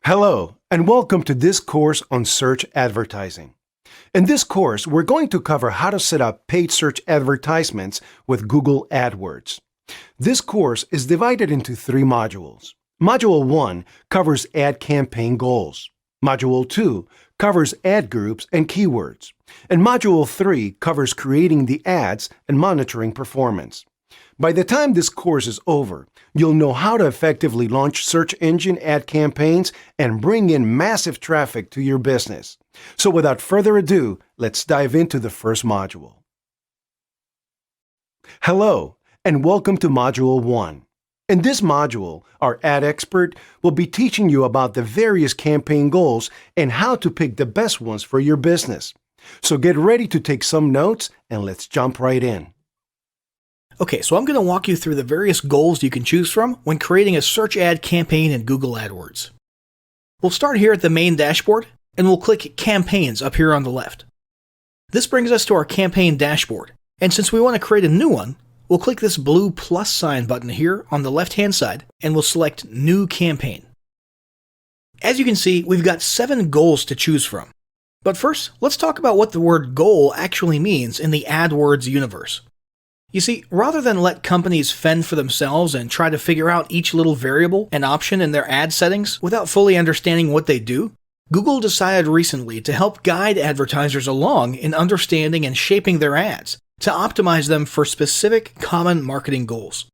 Hello, and welcome to this course on search advertising. In this course, we're going to cover how to set up paid search advertisements with Google AdWords. This course is divided into 3 modules. Module 1 covers ad campaign goals. Module 2 covers ad groups and keywords. And Module 3 covers creating the ads and monitoring performance. By the time this course is over, you'll know how to effectively launch search engine ad campaigns and bring in massive traffic to your business. So without further ado, let's dive into the first module. Hello, and welcome to Module 1. In this module, our ad expert will be teaching you about the various campaign goals and how to pick the best ones for your business. So get ready to take some notes and let's jump right in. Okay, so I'm going to walk you through the various goals you can choose from when creating a search ad campaign in Google AdWords. We'll start here at the main dashboard, and we'll click Campaigns up here on the left. This brings us to our campaign dashboard, and since we want to create a new one, we'll click this blue plus sign button here on the left-hand side, and we'll select New Campaign. As you can see, we've got 7 goals to choose from. But first, let's talk about what the word goal actually means in the AdWords universe. You see, rather than let companies fend for themselves and try to figure out each little variable and option in their ad settings without fully understanding what they do, Google decided recently to help guide advertisers along in understanding and shaping their ads to optimize them for specific common marketing goals.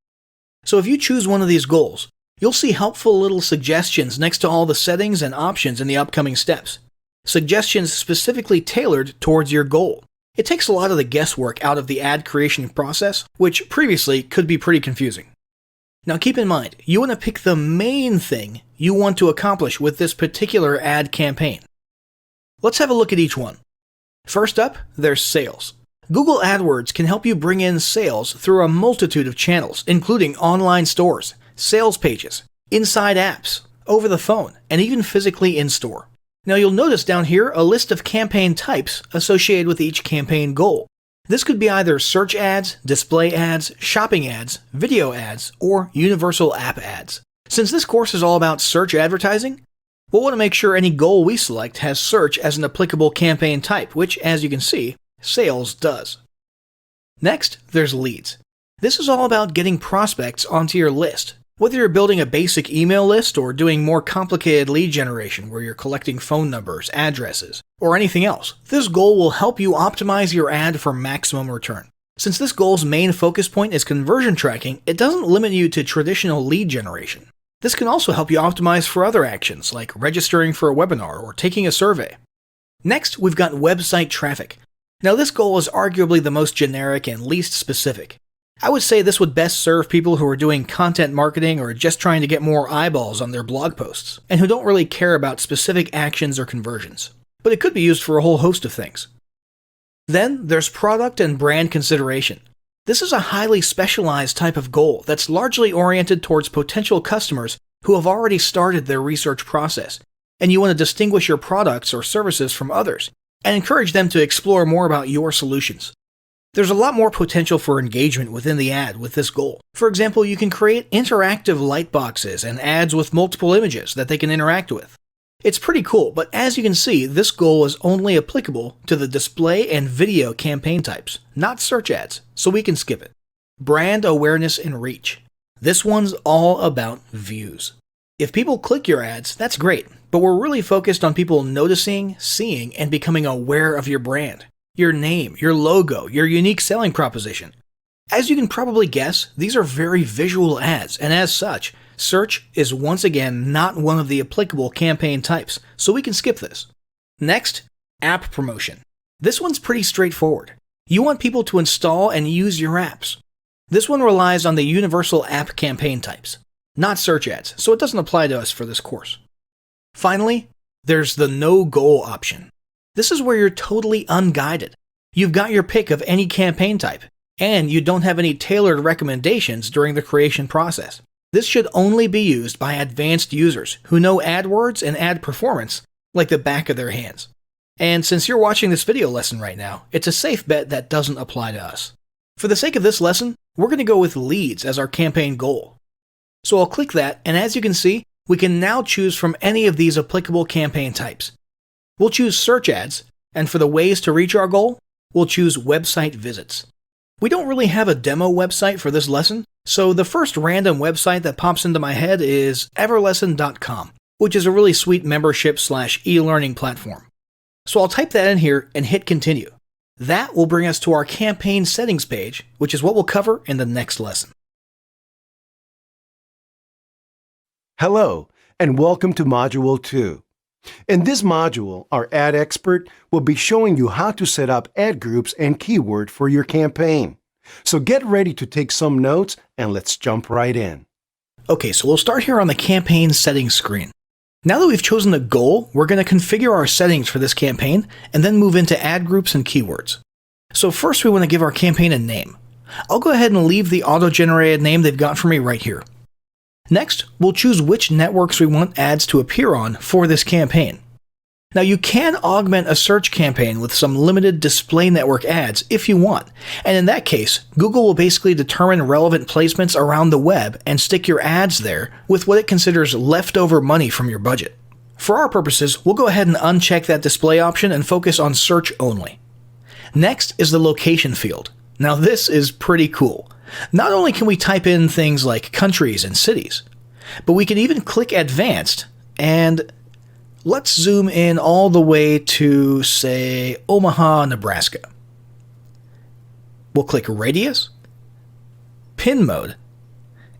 So if you choose one of these goals, you'll see helpful little suggestions next to all the settings and options in the upcoming steps. Suggestions specifically tailored towards your goal. It takes a lot of the guesswork out of the ad creation process, which previously could be pretty confusing. Now keep in mind, you want to pick the main thing you want to accomplish with this particular ad campaign. Let's have a look at each one. First up, there's sales. Google AdWords can help you bring in sales through a multitude of channels, including online stores, sales pages, inside apps, over the phone, and even physically in-store. Now you'll notice down here a list of campaign types associated with each campaign goal. This could be either search ads, display ads, shopping ads, video ads, or universal app ads. Since this course is all about search advertising, we'll want to make sure any goal we select has search as an applicable campaign type, which, as you can see, sales does. Next, there's leads. This is all about getting prospects onto your list. Whether you're building a basic email list or doing more complicated lead generation where you're collecting phone numbers, addresses, or anything else, this goal will help you optimize your ad for maximum return. Since this goal's main focus point is conversion tracking, it doesn't limit you to traditional lead generation. This can also help you optimize for other actions like registering for a webinar or taking a survey. Next, we've got website traffic. Now this goal is arguably the most generic and least specific. I would say this would best serve people who are doing content marketing or just trying to get more eyeballs on their blog posts, and who don't really care about specific actions or conversions. But it could be used for a whole host of things. Then there's product and brand consideration. This is a highly specialized type of goal that's largely oriented towards potential customers who have already started their research process, and you want to distinguish your products or services from others, and encourage them to explore more about your solutions. There's a lot more potential for engagement within the ad with this goal. For example, you can create interactive light boxes and ads with multiple images that they can interact with. It's pretty cool, but as you can see, this goal is only applicable to the display and video campaign types, not search ads, so we can skip it. Brand awareness and reach. This one's all about views. If people click your ads, that's great, but we're really focused on people noticing, seeing, and becoming aware of your brand. Your name, your logo, your unique selling proposition. As you can probably guess, these are very visual ads, and as such, search is once again not one of the applicable campaign types, so we can skip this. Next, app promotion. This one's pretty straightforward. You want people to install and use your apps. This one relies on the universal app campaign types, not search ads, so it doesn't apply to us for this course. Finally, there's the no goal option. This is where you're totally unguided. You've got your pick of any campaign type, and you don't have any tailored recommendations during the creation process. This should only be used by advanced users who know AdWords and ad performance like the back of their hands. And since you're watching this video lesson right now, it's a safe bet that doesn't apply to us. For the sake of this lesson, we're going to go with leads as our campaign goal. So I'll click that, and as you can see, we can now choose from any of these applicable campaign types. We'll choose search ads, and for the ways to reach our goal, we'll choose website visits. We don't really have a demo website for this lesson, so the first random website that pops into my head is everlesson.com, which is a really sweet membership/e-learning platform. So I'll type that in here and hit continue. That will bring us to our campaign settings page, which is what we'll cover in the next lesson. Hello, and welcome to Module 2. In this module, our ad expert will be showing you how to set up ad groups and keyword for your campaign. So get ready to take some notes and let's jump right in. Okay, so we'll start here on the campaign settings screen. Now that we've chosen the goal, we're going to configure our settings for this campaign and then move into ad groups and keywords. So first we want to give our campaign a name. I'll go ahead and leave the auto-generated name they've got for me right here. Next, we'll choose which networks we want ads to appear on for this campaign. Now you can augment a search campaign with some limited display network ads if you want, and in that case, Google will basically determine relevant placements around the web and stick your ads there with what it considers leftover money from your budget. For our purposes, we'll go ahead and uncheck that display option and focus on search only. Next is the location field. Now this is pretty cool. Not only can we type in things like countries and cities, but we can even click advanced and let's zoom in all the way to, say, Omaha, Nebraska. We'll click radius, pin mode,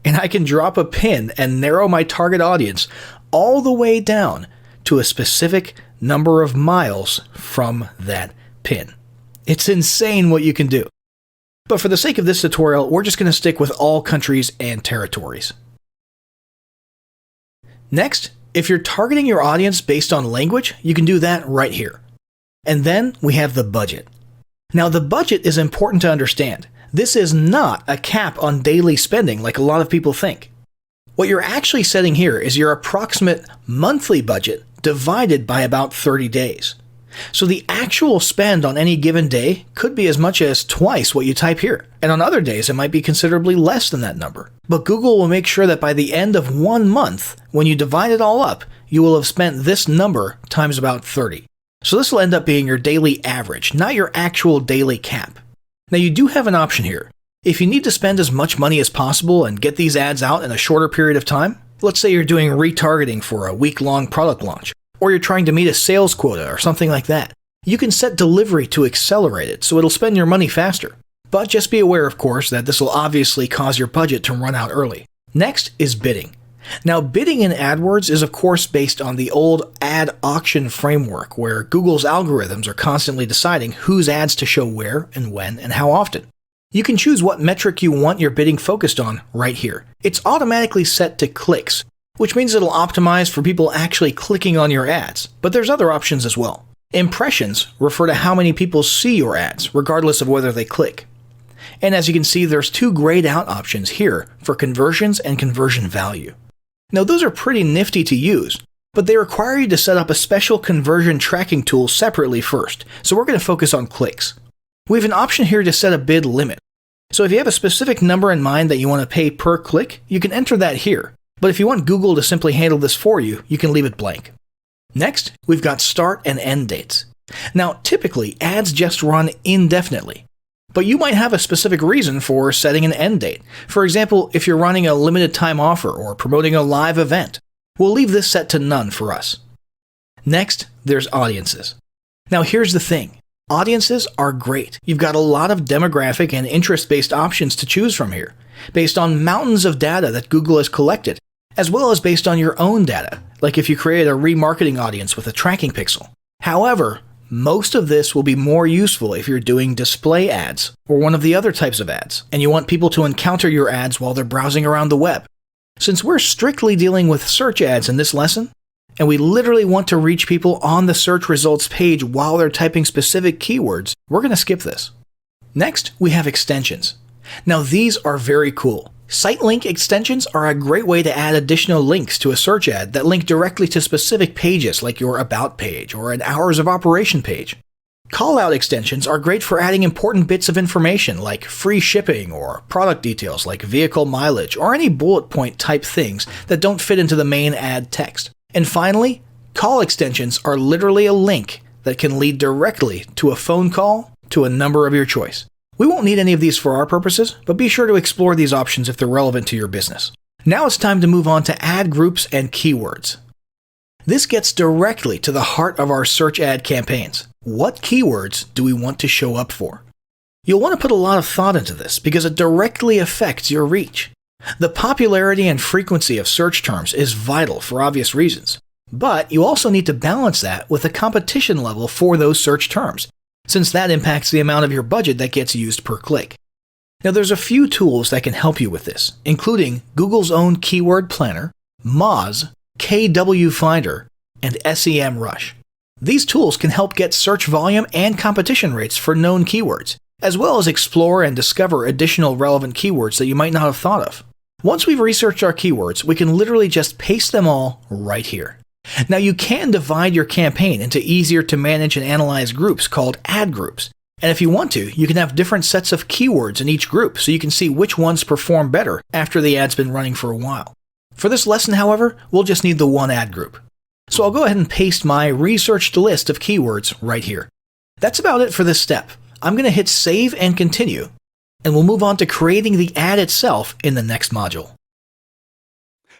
and I can drop a pin and narrow my target audience all the way down to a specific number of miles from that pin. It's insane what you can do. But for the sake of this tutorial, we're just going to stick with all countries and territories. Next, if you're targeting your audience based on language, you can do that right here. And then we have the budget. Now the budget is important to understand. This is not a cap on daily spending like a lot of people think. What you're actually setting here is your approximate monthly budget divided by about 30 days. So the actual spend on any given day could be as much as twice what you type here, and on other days it might be considerably less than that number. But Google will make sure that by the end of 1 month, when you divide it all up, you will have spent this number times about 30. So this will end up being your daily average, not your actual daily cap. Now you do have an option here. If you need to spend as much money as possible and get these ads out in a shorter period of time, let's say you're doing retargeting for a week-long product launch, or you're trying to meet a sales quota or something like that. You can set delivery to accelerate it so it'll spend your money faster. But just be aware, of course, that this will obviously cause your budget to run out early. Next is bidding. Now, bidding in AdWords is of course based on the old ad auction framework where Google's algorithms are constantly deciding whose ads to show where and when and how often. You can choose what metric you want your bidding focused on right here. It's automatically set to clicks, which means it'll optimize for people actually clicking on your ads, but there's other options as well. Impressions refer to how many people see your ads, regardless of whether they click. And as you can see, there's 2 grayed out options here for conversions and conversion value. Now those are pretty nifty to use, but they require you to set up a special conversion tracking tool separately first, so we're going to focus on clicks. We have an option here to set a bid limit. So if you have a specific number in mind that you want to pay per click, you can enter that here. But if you want Google to simply handle this for you, you can leave it blank. Next, we've got start and end dates. Now, typically, ads just run indefinitely. But you might have a specific reason for setting an end date. For example, if you're running a limited time offer or promoting a live event. We'll leave this set to none for us. Next, there's audiences. Now here's the thing. Audiences are great. You've got a lot of demographic and interest-based options to choose from here, based on mountains of data that Google has collected, as well as based on your own data, like if you create a remarketing audience with a tracking pixel. However, most of this will be more useful if you're doing display ads or one of the other types of ads, and you want people to encounter your ads while they're browsing around the web. Since we're strictly dealing with search ads in this lesson, and we literally want to reach people on the search results page while they're typing specific keywords, we're going to skip this. Next, we have extensions. Now these are very cool. Site link extensions are a great way to add additional links to a search ad that link directly to specific pages like your About page or an Hours of Operation page. Callout extensions are great for adding important bits of information like free shipping or product details like vehicle mileage or any bullet point type things that don't fit into the main ad text. And finally, call extensions are literally a link that can lead directly to a phone call to a number of your choice. We won't need any of these for our purposes, but be sure to explore these options if they're relevant to your business. Now it's time to move on to ad groups and keywords. This gets directly to the heart of our search ad campaigns. What keywords do we want to show up for? You'll want to put a lot of thought into this because it directly affects your reach. The popularity and frequency of search terms is vital for obvious reasons, but you also need to balance that with the competition level for those search terms, since that impacts the amount of your budget that gets used per click. Now there's a few tools that can help you with this, including Google's own Keyword Planner, Moz, KW Finder, and SEMrush. These tools can help get search volume and competition rates for known keywords, as well as explore and discover additional relevant keywords that you might not have thought of. Once we've researched our keywords, we can literally just paste them all right here. Now you can divide your campaign into easier to manage and analyze groups called ad groups. And if you want to, you can have different sets of keywords in each group so you can see which ones perform better after the ad's been running for a while. For this lesson, however, we'll just need the one ad group. So I'll go ahead and paste my researched list of keywords right here. That's about it for this step. I'm going to hit save and continue, and we'll move on to creating the ad itself in the next module.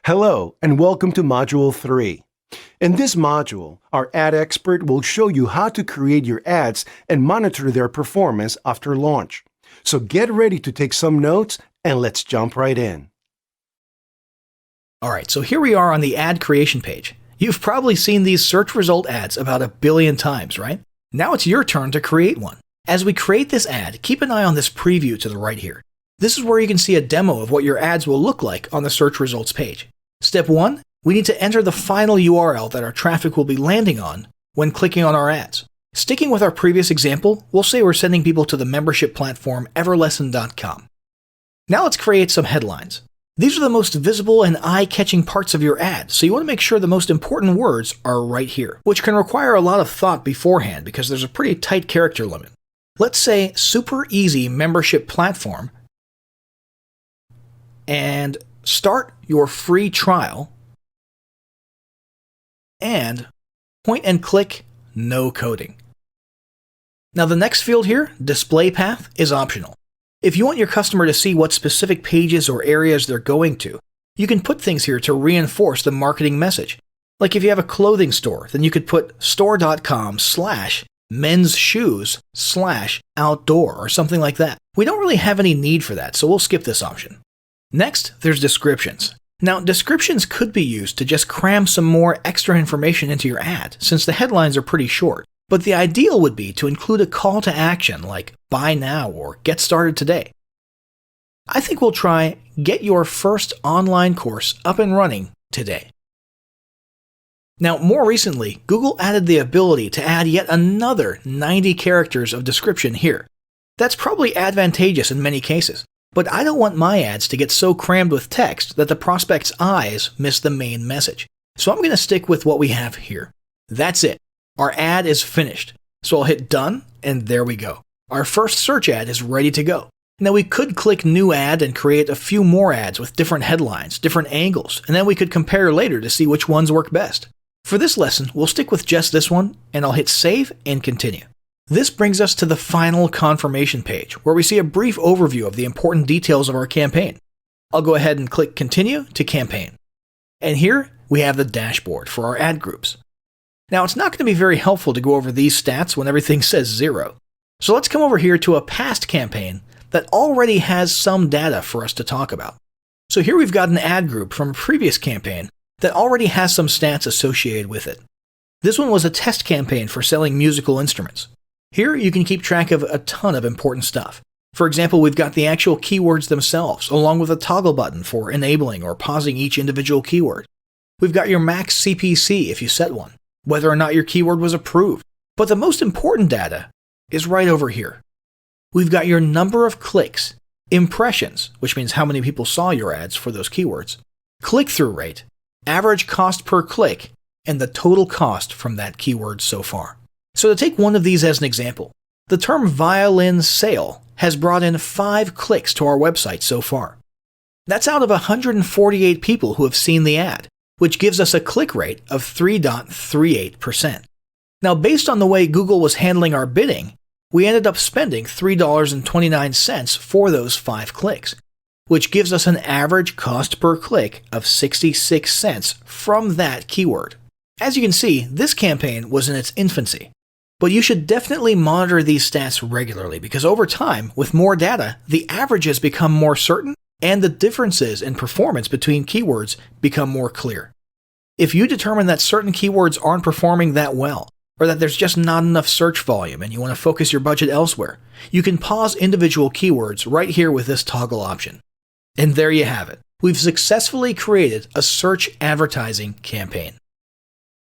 Hello, and welcome to Module 3. In this module, our ad expert will show you how to create your ads and monitor their performance after launch. So get ready to take some notes, and let's jump right in. Alright, so here we are on the ad creation page. You've probably seen these search result ads about 1 billion times, right? Now it's your turn to create one. As we create this ad, keep an eye on this preview to the right here. This is where you can see a demo of what your ads will look like on the search results page. Step 1, we need to enter the final URL that our traffic will be landing on when clicking on our ads. Sticking with our previous example, we'll say we're sending people to the membership platform everlesson.com. Now let's create some headlines. These are the most visible and eye-catching parts of your ad, so you want to make sure the most important words are right here, which can require a lot of thought beforehand because there's a pretty tight character limit. Let's say super easy membership platform and start your free trial and point and click no coding. Now the next field here, display path, is optional. If you want your customer to see what specific pages or areas they're going to, you can put things here to reinforce the marketing message. Like if you have a clothing store, then you could put store.com/men's-shoes/outdoor or something like that. We don't really have any need for that, so we'll skip this option. Next, there's descriptions. Now, descriptions could be used to just cram some more extra information into your ad, since the headlines are pretty short. But the ideal would be to include a call to action like buy now or get started today. I think we'll try get your first online course up and running today. Now, more recently, Google added the ability to add yet another 90 characters of description here. That's probably advantageous in many cases, but I don't want my ads to get so crammed with text that the prospect's eyes miss the main message. So I'm going to stick with what we have here. That's it. Our ad is finished. So I'll hit done, and there we go. Our first search ad is ready to go. Now we could click new ad and create a few more ads with different headlines, different angles, and then we could compare later to see which ones work best. For this lesson, we'll stick with just this one, and I'll hit save and continue. This brings us to the final confirmation page, where we see a brief overview of the important details of our campaign. I'll go ahead and click continue to campaign. And here we have the dashboard for our ad groups. Now it's not going to be very helpful to go over these stats when everything says 0. So let's come over here to a past campaign that already has some data for us to talk about. So here we've got an ad group from a previous campaign that already has some stats associated with it. This one was a test campaign for selling musical instruments. Here you can keep track of a ton of important stuff. For example, we've got the actual keywords themselves, along with a toggle button for enabling or pausing each individual keyword. We've got your max CPC if you set one, whether or not your keyword was approved. But the most important data is right over here. We've got your number of clicks, impressions, which means how many people saw your ads for those keywords, click-through rate, average cost per click, and the total cost from that keyword so far. So to take one of these as an example, the term violin sale has brought in 5 clicks to our website so far. That's out of 148 people who have seen the ad, which gives us a click rate of 3.38%. Now, based on the way Google was handling our bidding, we ended up spending $3.29 for those 5 clicks, which gives us an average cost per click of 66 cents from that keyword. As you can see, this campaign was in its infancy, but you should definitely monitor these stats regularly because over time, with more data, the averages become more certain and the differences in performance between keywords become more clear. If you determine that certain keywords aren't performing that well, or that there's just not enough search volume and you want to focus your budget elsewhere, you can pause individual keywords right here with this toggle option. And there you have it. We've successfully created a search advertising campaign.